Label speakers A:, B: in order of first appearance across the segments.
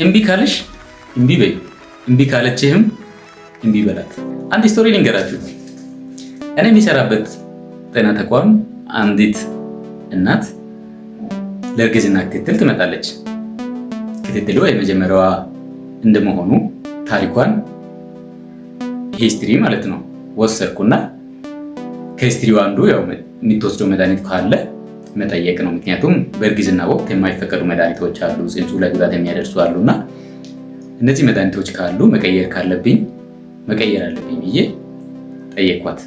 A: እምቢ ካለሽ እምቢ በይ፣ እምቢ ካለችህም እምቢ በላት። አንድ ስቶሪ ልንገራችሁ። እኔ የሚሰራበት ጤና ተቋም አንዲት እናት ለእርግዝና ክትትል ትመጣለች። ክትትሉ የመጀመሪያዋ እንደመሆኑ ታሪኳን ሂስትሪ ማለት ነው ወሰድኩና ከሂስትሪው አንዱ ያው የምትወስደው መድኃኒት ካለ መጠየቅ ነው። ምክንያቱም በእርግዝና ወቅት የማይፈቀዱ መድኃኒቶች አሉ፣ ጽንሱ ላይ ጉዳት የሚያደርሱ አሉና እነዚህ መድኃኒቶች ካሉ መቀየር ካለብኝ መቀየር አለብኝ ብዬ ጠየኳት።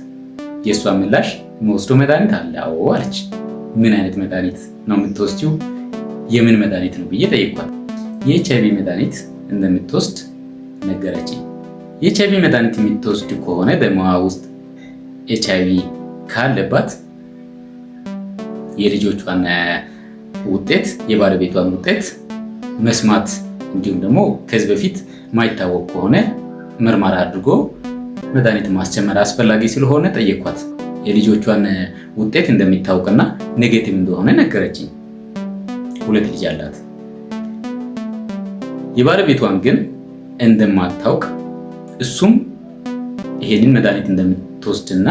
A: የእሷ ምላሽ የምወስደው መድኃኒት አለ አዎ አለች። ምን አይነት መድኃኒት ነው የምትወስጂው? የምን መድኃኒት ነው ብዬ ጠየኳት። የኤችአይቪ መድኃኒት እንደምትወስድ ነገረችኝ። የኤችአይቪ መድኃኒት የምትወስድ ከሆነ ደሟ ውስጥ ኤችአይቪ ካለባት የልጆቿን ውጤት የባለቤቷን ውጤት መስማት እንዲሁም ደግሞ ከዚህ በፊት ማይታወቅ ከሆነ ምርመራ አድርጎ መድኃኒት ማስጀመር አስፈላጊ ስለሆነ ጠየኳት። የልጆቿን ውጤት እንደሚታወቅና ኔጌቲቭ እንደሆነ ነገረችኝ። 2 ልጅ አላት። የባለቤቷን ግን እንደማታውቅ እሱም ይሄንን መድኃኒት እንደምትወስድና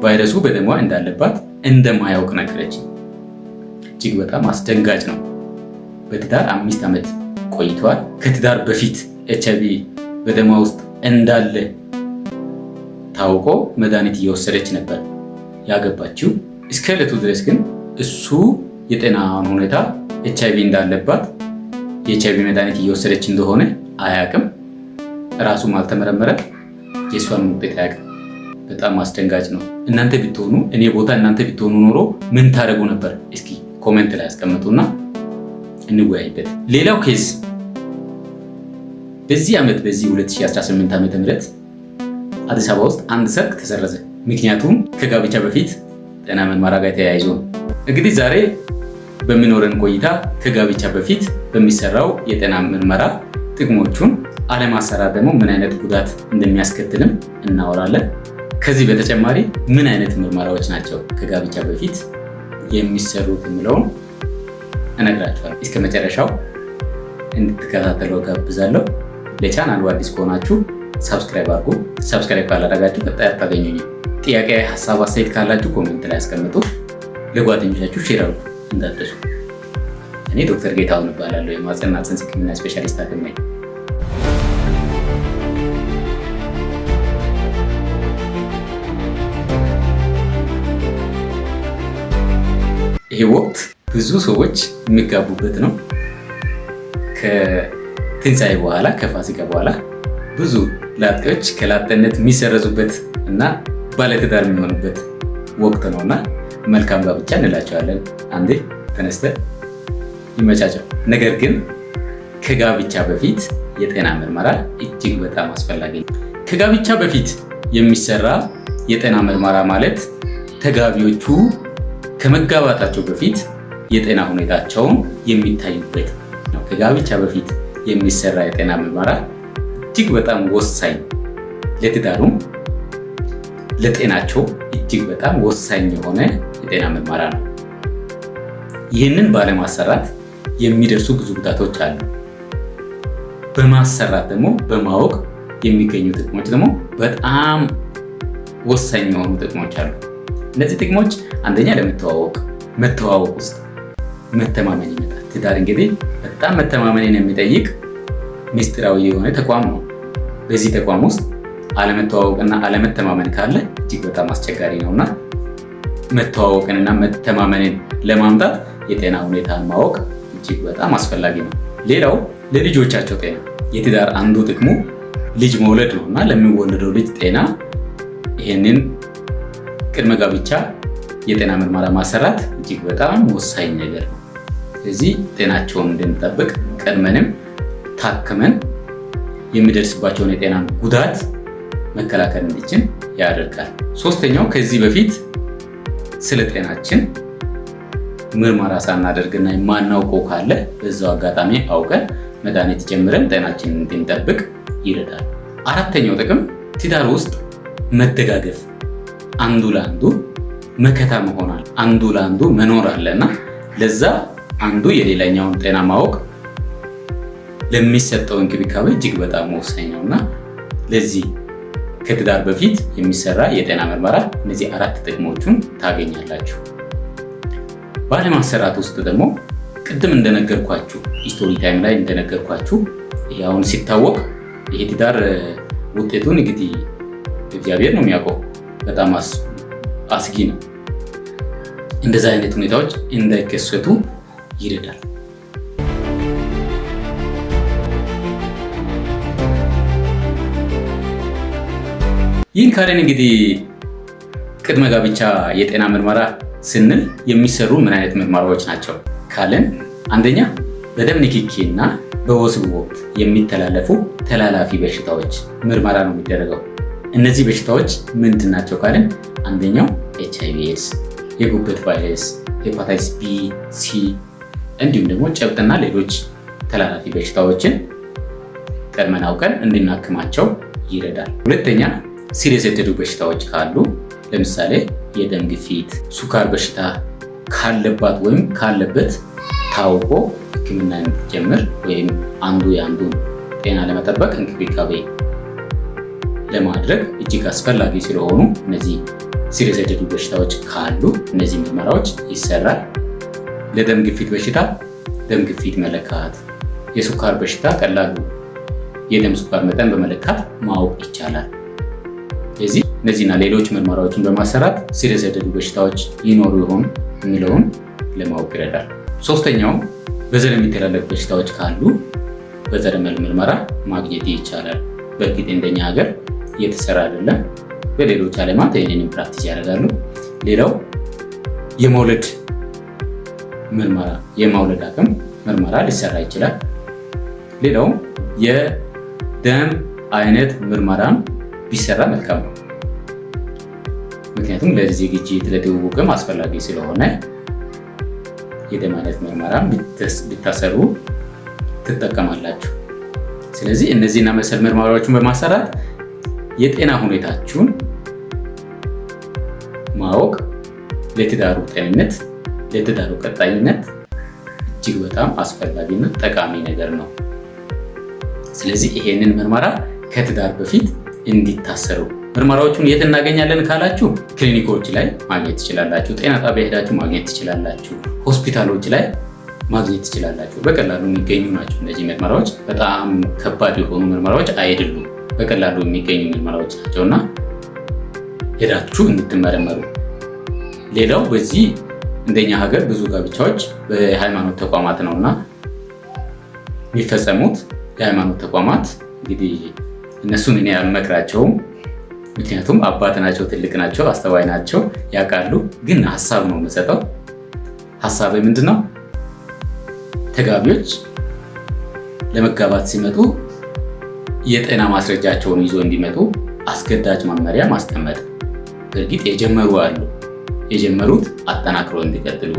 A: ቫይረሱ በደሟ እንዳለባት እንደማያውቅ ነገረችኝ። እጅግ በጣም አስደንጋጭ ነው። በትዳር 5 ዓመት ቆይተዋል። ከትዳር በፊት ኤችአይቪ በደሟ ውስጥ እንዳለ ታውቆ መድኃኒት እየወሰደች ነበር ያገባችው። እስከ ዕለቱ ድረስ ግን እሱ የጤናውን ሁኔታ ኤችአይቪ እንዳለባት የኤችአይቪ መድኃኒት እየወሰደች እንደሆነ አያውቅም። ራሱም አልተመረመረ፣ የእሷን ውጤት አያውቅም። በጣም አስደንጋጭ ነው። እናንተ ብትሆኑ እኔ ቦታ እናንተ ብትሆኑ ኖሮ ምን ታደርጉ ነበር? እስኪ ኮሜንት ላይ አስቀምጡና እንወያይበት። ሌላው ኬዝ በዚህ ዓመት በዚህ 2018 ዓ.ም አዲስ አበባ ውስጥ አንድ ሰርግ ተሰረዘ። ምክንያቱም ከጋብቻ በፊት ጤና ምርመራ ጋር ተያይዞ ነው። እንግዲህ ዛሬ በሚኖረን ቆይታ ከጋብቻ በፊት በሚሰራው የጤና ምርመራ ጥቅሞቹን፣ አለማሰራት ደግሞ ምን አይነት ጉዳት እንደሚያስከትልም እናወራለን። ከዚህ በተጨማሪ ምን አይነት ምርመራዎች ናቸው ከጋብቻ በፊት የሚሰሩት የሚለውን እነግራችኋለሁ። እስከ መጨረሻው እንድትከታተሉ ጋብዛለሁ። ለቻናሉ አዲስ ከሆናችሁ ሰብስክራይብ አድርጉ። ሰብስክራይብ ካላደረጋችሁ ቀጣይ አታገኙኝም። ጥያቄ፣ ሀሳብ፣ አስተያየት ካላችሁ ኮሜንት ላይ አስቀምጡ። ለጓደኞቻችሁ ሼር አድርጉ እንዳትረሱ። እኔ ዶክተር ጌታሁን እባላለሁ። የማህጸንና ጽንስ ህክምና ስፔሻሊስት ሐኪም ነኝ። ይሄ ወቅት ብዙ ሰዎች የሚጋቡበት ነው። ከትንሣኤ በኋላ ከፋሲካ በኋላ ብዙ ላጤዎች ከላጤነት የሚሰረዙበት እና ባለትዳር የሚሆኑበት ወቅት ነውና መልካም ጋብቻ እንላቸዋለን። አንዴ ተነስተ ይመቻቸው። ነገር ግን ከጋብቻ በፊት የጤና ምርመራ እጅግ በጣም አስፈላጊ ነው። ከጋብቻ በፊት የሚሰራ የጤና ምርመራ ማለት ተጋቢዎቹ ከመጋባታቸው በፊት የጤና ሁኔታቸውን የሚታዩበት ነው። ከጋብቻ በፊት የሚሰራ የጤና ምርመራ እጅግ በጣም ወሳኝ፣ ለትዳሩም ለጤናቸው እጅግ በጣም ወሳኝ የሆነ የጤና ምርመራ ነው። ይህንን ባለማሰራት የሚደርሱ ብዙ ጉዳቶች አሉ። በማሰራት ደግሞ በማወቅ የሚገኙ ጥቅሞች ደግሞ በጣም ወሳኝ የሆኑ ጥቅሞች አሉ። እነዚህ ጥቅሞች አንደኛ መተዋወቅ ውስጥ መተማመን ይመጣል። ትዳር እንግዲህ በጣም መተማመንን የሚጠይቅ ሚስጥራዊ የሆነ ተቋም ነው። በዚህ ተቋም ውስጥ አለመተዋወቅና አለመተማመን ካለ እጅግ በጣም አስቸጋሪ ነውና መተዋወቅንና መተማመንን ለማምጣት የጤና ሁኔታን ማወቅ እጅግ በጣም አስፈላጊ ነው። ሌላው ለልጆቻቸው ጤና፣ የትዳር አንዱ ጥቅሙ ልጅ መውለድ ነውና ለሚወለደው ልጅ ጤና ይሄንን ቅድመ ጋብቻ የጤና ምርመራ ማሰራት እጅግ በጣም ወሳኝ ነገር ነው። ስለዚህ ጤናቸውን እንድንጠብቅ ቀድመንም ታክመን የሚደርስባቸውን የጤና ጉዳት መከላከል እንዲችል ያደርጋል። ሶስተኛው ከዚህ በፊት ስለ ጤናችን ምርመራ ሳናደርግና የማናውቀው ካለ በዛው አጋጣሚ አውቀን መድኃኒት ጀምረን ጤናችንን እንድንጠብቅ ይረዳል። አራተኛው ጥቅም ትዳር ውስጥ መደጋገፍ፣ አንዱ ለአንዱ መከታ መሆናል፣ አንዱ ለአንዱ መኖር አለና ለዛ አንዱ የሌላኛውን ጤና ማወቅ ለሚሰጠው እንክብካቤ እጅግ በጣም ወሳኝ ነው እና ለዚህ ከትዳር በፊት የሚሰራ የጤና ምርመራ እነዚህ 4 ጥቅሞቹን ታገኛላችሁ። ባለማሰራት ውስጥ ደግሞ ቅድም እንደነገርኳችሁ ስቶሪ ታይም ላይ እንደነገርኳችሁ ይሄ አሁን ሲታወቅ ይሄ ትዳር ውጤቱን እንግዲህ እግዚአብሔር ነው የሚያውቀው። በጣም አስጊ ነው። እንደዚህ አይነት ሁኔታዎች እንዳይከሰቱ ይረዳል። ይህን ካለን እንግዲህ ቅድመ ጋብቻ የጤና ምርመራ ስንል የሚሰሩ ምን አይነት ምርመራዎች ናቸው ካለን፣ አንደኛ በደም ንክኪ እና በወሲብ ወቅት የሚተላለፉ ተላላፊ በሽታዎች ምርመራ ነው የሚደረገው። እነዚህ በሽታዎች ምንድን ናቸው ካለን፣ አንደኛው HIV/AIDS፣ የጉበት ቫይረስ፣ ሄፓታይተስ B፣ C እንዲሁም ደግሞ ጨብጥና ሌሎች ተላላፊ በሽታዎችን ቀድመን አውቀን እንድናክማቸው ይረዳል። ሁለተኛ ስር የሰደዱ በሽታዎች ካሉ ለምሳሌ የደም ግፊት፣ ሱካር በሽታ ካለባት ወይም ካለበት ታውቆ ሕክምና እንዲጀምር ወይም አንዱ የአንዱን ጤና ለመጠበቅ እንክብካቤ ለማድረግ እጅግ አስፈላጊ ስለሆኑ እነዚህ ስር የሰደዱ በሽታዎች ካሉ እነዚህ ምርመራዎች ይሰራል። ለደም ግፊት በሽታ ደም ግፊት መለካት፣ የሱካር በሽታ ቀላሉ የደም ስኳር መጠን በመለካት ማወቅ ይቻላል። ስለዚህ እነዚህና ሌሎች ምርመራዎችን በማሰራት ስር የሰደዱ በሽታዎች ይኖሩ ይሆን የሚለውን ለማወቅ ይረዳል። ሶስተኛው በዘር የሚተላለፉ በሽታዎች ካሉ በዘረመል ምርመራ ማግኘት ይቻላል። በእርግጥ እንደኛ ሀገር እየተሰራ አይደለም። በሌሎች ዓለማት ይህንን ፕራክቲስ ያደርጋሉ። ሌላው የመውለድ ምርመራ የማውለድ አቅም ምርመራ ሊሰራ ይችላል። ሌላው የደም አይነት ምርመራም ቢሰራ መልካም ነው። ምክንያቱም ለዚህ ዝግጅት ለትውውቅም አስፈላጊ ስለሆነ የደም አይነት ምርመራም ብታሰሩ ትጠቀማላችሁ። ስለዚህ እነዚህና መሰል ምርመራዎችን በማሰራት የጤና ሁኔታችሁን ማወቅ ለትዳሩ ጤንነት፣ ለትዳሩ ቀጣይነት እጅግ በጣም አስፈላጊና ጠቃሚ ነገር ነው። ስለዚህ ይሄንን ምርመራ ከትዳር በፊት እንዲታሰሩ ምርመራዎቹን የት እናገኛለን ካላችሁ ክሊኒኮች ላይ ማግኘት ትችላላችሁ። ጤና ጣቢያ ሄዳችሁ ማግኘት ትችላላችሁ። ሆስፒታሎች ላይ ማግኘት ትችላላችሁ። በቀላሉ የሚገኙ ናቸው። እነዚህ ምርመራዎች በጣም ከባድ የሆኑ ምርመራዎች አይደሉም። በቀላሉ የሚገኙ ምርመራዎች ናቸውና ሄዳችሁ እንድትመረመሩ። ሌላው በዚህ እንደኛ ሀገር ብዙ ጋብቻዎች በሃይማኖት ተቋማት ነውና የሚፈጸሙት። የሃይማኖት ተቋማት እንግዲህ እነሱን እኔ አልመክራቸውም። ምክንያቱም አባት ናቸው፣ ትልቅ ናቸው፣ አስተዋይ ናቸው፣ ያውቃሉ። ግን ሀሳብ ነው የምሰጠው። ሀሳብ ምንድን ነው? ተጋቢዎች ለመጋባት ሲመጡ የጤና ማስረጃቸውን ይዞ እንዲመጡ አስገዳጅ መመሪያ ማስቀመጥ። በእርግጥ የጀመሩ አሉ። የጀመሩት አጠናክረው እንዲቀጥሉ፣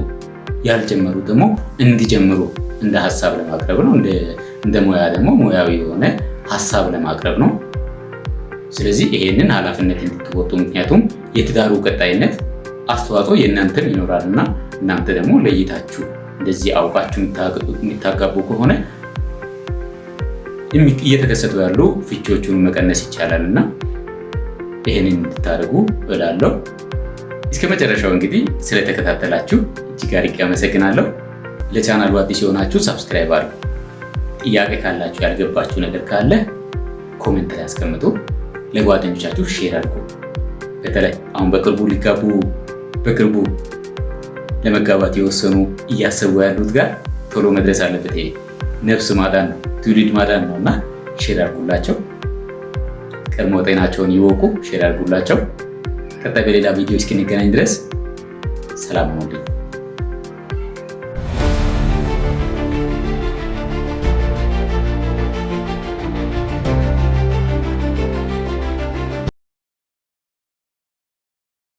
A: ያልጀመሩት ደግሞ እንዲጀምሩ እንደ ሀሳብ ለማቅረብ ነው። እንደ ሙያ ደግሞ ሙያዊ የሆነ ሀሳብ ለማቅረብ ነው። ስለዚህ ይሄንን ኃላፊነት እንድትወጡ፣ ምክንያቱም የትዳሩ ቀጣይነት አስተዋጽኦ የእናንተም ይኖራል እና እናንተ ደግሞ ለይታችሁ እንደዚህ አውቃችሁ የሚታጋቡ ከሆነ እየተከሰቱ ያሉ ፍቺዎቹን መቀነስ ይቻላል እና ይሄንን እንድታደርጉ እላለሁ። እስከ መጨረሻው እንግዲህ ስለተከታተላችሁ እጅግ አድርጌ አመሰግናለሁ። ለቻናሉ አዲስ የሆናችሁ ሰብስክራይብ አድርጉ። ጥያቄ ካላችሁ፣ ያልገባችሁ ነገር ካለ ኮሜንት ላይ አስቀምጡ። ለጓደኞቻችሁ ሼር አድርጉ። በተለይ አሁን በቅርቡ ለመጋባት የወሰኑ እያሰቡ ያሉት ጋር ቶሎ መድረስ አለበት። ይሄ ነፍስ ማዳን ነው፣ ትውልድ ማዳን ነው እና ሼር አድርጉላቸው። ቀድሞ ጤናቸውን ይወቁ። ሼር አድርጉላቸው። ቀጣይ በሌላ ቪዲዮ እስክንገናኝ ድረስ ሰላም ሁኑ።